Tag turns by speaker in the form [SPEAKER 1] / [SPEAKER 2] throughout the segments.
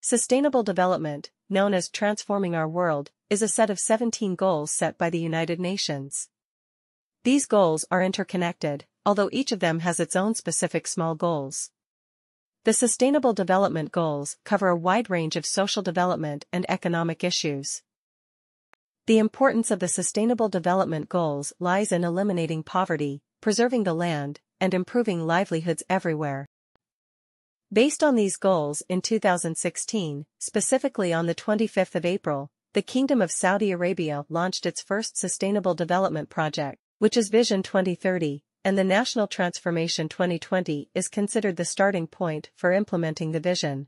[SPEAKER 1] Sustainable development, known as transforming our world, is a set of 17 goals set by the United Nations. These goals are interconnected, although each of them has its own specific small goals. The Sustainable Development Goals cover a wide range of social development and economic issues. The importance of the Sustainable Development Goals lies in eliminating poverty, preserving the land, and improving livelihoods everywhere. Based on these goals, in 2016, specifically on the 25th of April, the Kingdom of Saudi Arabia launched its first Sustainable Development Project, which is Vision 2030, and the National Transformation 2020 is considered the starting point for implementing the vision.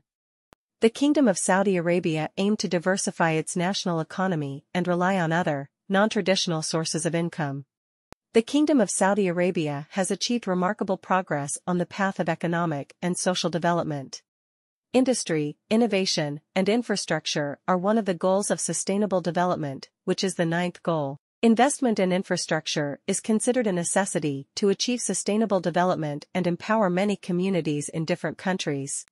[SPEAKER 1] The Kingdom of Saudi Arabia aimed to diversify its national economy and rely on other, non-traditional sources of income. The Kingdom of Saudi Arabia has achieved remarkable progress on the path of economic and social development. Industry, innovation, and infrastructure are one of the goals of sustainable development, which is the 9th goal. Investment in infrastructure is considered a necessity to achieve sustainable development and empower many communities in different countries.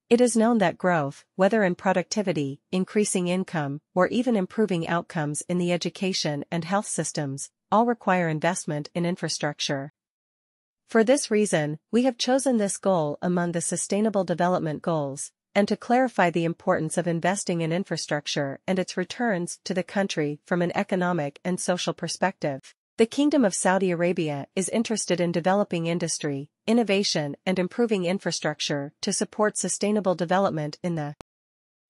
[SPEAKER 1] It is known that growth, whether in productivity, increasing income, or even improving outcomes in the education and health systems, all require investment in infrastructure. For this reason, we have chosen this goal among the Sustainable Development Goals, and to clarify the importance of investing in infrastructure and its returns to the country from an economic and social perspective. The Kingdom of Saudi Arabia is interested in developing industry, innovation, and improving infrastructure to support sustainable development in the.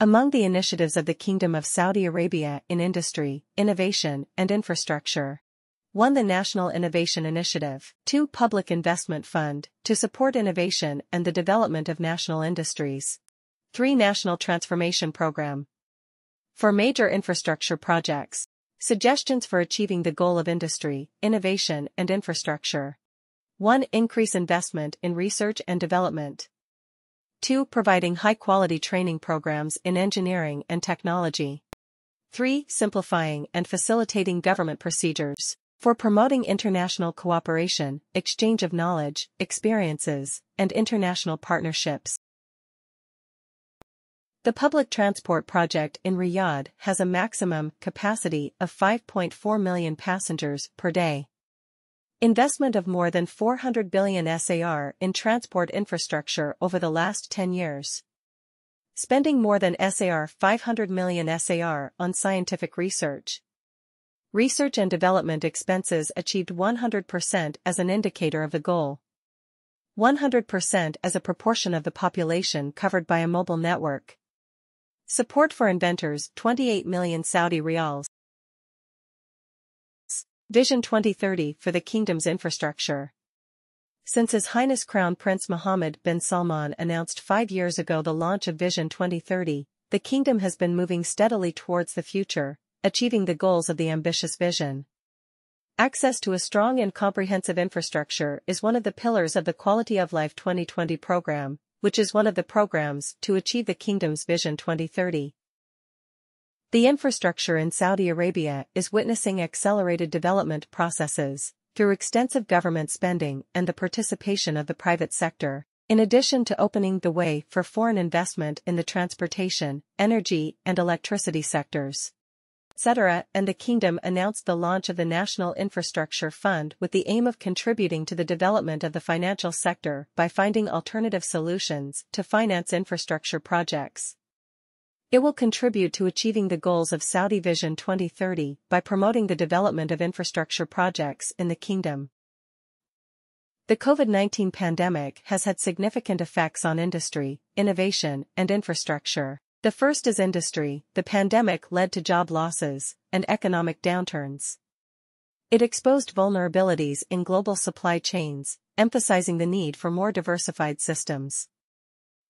[SPEAKER 1] Among the initiatives of the Kingdom of Saudi Arabia in industry, innovation, and infrastructure. 1. The National Innovation Initiative. 2. Public Investment Fund, to support innovation and the development of national industries. 3. National Transformation Program. For major infrastructure projects. Suggestions for achieving the goal of industry, innovation, and infrastructure. 1. Increase investment in research and development. 2. Providing high-quality training programs in engineering and technology. 3. Simplifying and facilitating government procedures for promoting international cooperation, exchange of knowledge, experiences, and international partnerships. The public transport project in Riyadh has a maximum capacity of 5.4 million passengers per day. Investment of more than 400 billion SAR in transport infrastructure over the last 10 years. Spending more than SAR 500 million SAR on scientific research. Research and development expenses achieved 100% as an indicator of the goal. 100% as a proportion of the population covered by a mobile network. Support for inventors, 28 million Saudi riyals. Vision 2030 for the Kingdom's infrastructure. Since His Highness Crown Prince Mohammed bin Salman announced 5 years ago the launch of Vision 2030, the Kingdom has been moving steadily towards the future, achieving the goals of the ambitious vision. Access to a strong and comprehensive infrastructure is one of the pillars of the Quality of Life 2020 program, which is one of the programs to achieve the Kingdom's Vision 2030. The infrastructure in Saudi Arabia is witnessing accelerated development processes, through extensive government spending and the participation of the private sector, in addition to opening the way for foreign investment in the transportation, energy, and electricity sectors, etc. And the Kingdom announced the launch of the National Infrastructure Fund with the aim of contributing to the development of the financial sector by finding alternative solutions to finance infrastructure projects. It will contribute to achieving the goals of Saudi Vision 2030 by promoting the development of infrastructure projects in the Kingdom. The COVID-19 pandemic has had significant effects on industry, innovation, and infrastructure. The first is industry. The pandemic led to job losses and economic downturns. It exposed vulnerabilities in global supply chains, emphasizing the need for more diversified systems.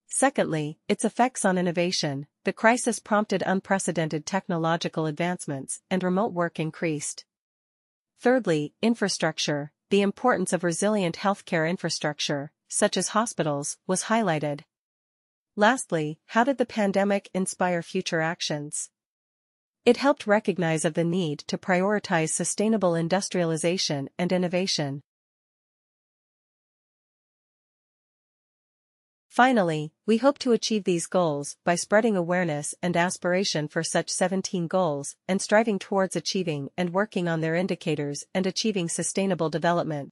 [SPEAKER 1] Secondly, its effects on innovation. The crisis prompted unprecedented technological advancements and remote work increased. Thirdly, infrastructure. The importance of resilient healthcare infrastructure, such as hospitals, was highlighted. Lastly, how did the pandemic inspire future actions? It helped recognize of the need to prioritize sustainable industrialization and innovation. Finally, we hope to achieve these goals by spreading awareness and aspiration for such 17 goals and striving towards achieving and working on their indicators and achieving sustainable development.